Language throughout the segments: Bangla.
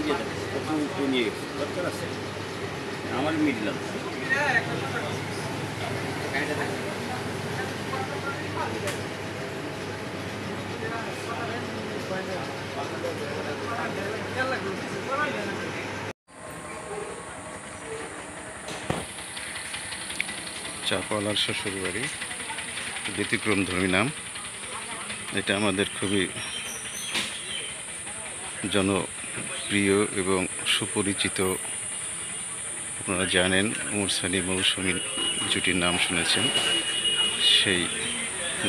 দিয়ে দেবে কত উপরে নিয়ে গেছে দরকার আছে আমার মিডিল আছে চাপালার শ্বশুর বাড়ি, ব্যতিক্রমধর্মী নাম। এটা আমাদের খুবই জনপ্রিয় এবং সুপরিচিত। আপনারা জানেন উমর সানি মৌসুমী জুটির নাম শুনেছেন। সেই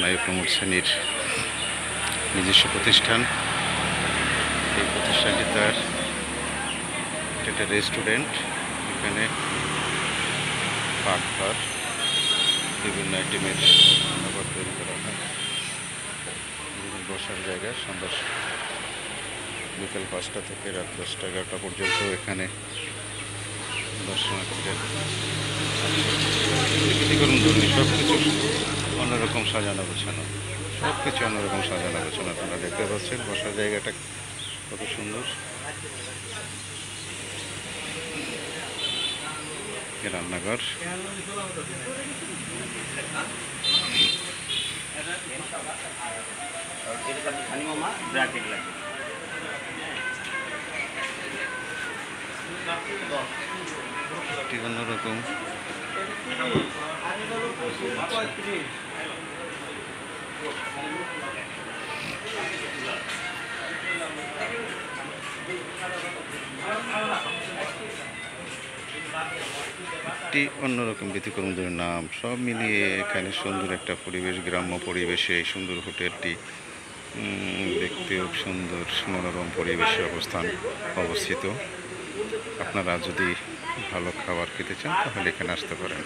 নায়ক উমর সানির নিজস্ব প্রতিষ্ঠান। এই প্রতিষ্ঠানটি তার একটা রেস্টুরেন্ট। এখানে পাকঘর, বিভিন্ন আইটেমের খাবার তৈরি করা হয়, বিভিন্ন বসার জায়গা। সন্ধ্যা বিকাল 5টা থেকে রাত 10টা 11টা পর্যন্ত এখানে দর্শনার্থীরা ব্যতিক্রম ধর্মী সব কিছু অন্যরকম সাজানো গোছানো, সব কিছু অন্যরকম সাজানো গোছানো। আপনারা দেখতে পাচ্ছেন বসার জায়গাটা কত সুন্দর। রান্নাঘর, অন্যরকম একটি অন্যরকম ব্যতিক্রমদের নাম। সব মিলিয়ে এখানে সুন্দর একটা পরিবেশ, গ্রাম্য পরিবেশে এই সুন্দর হোটেলটি দেখতেও সুন্দর, মনোরম পরিবেশে অবস্থিত। আপনারা যদি ভালো খাবার খেতে চান তাহলে এখানে আসতে পারেন।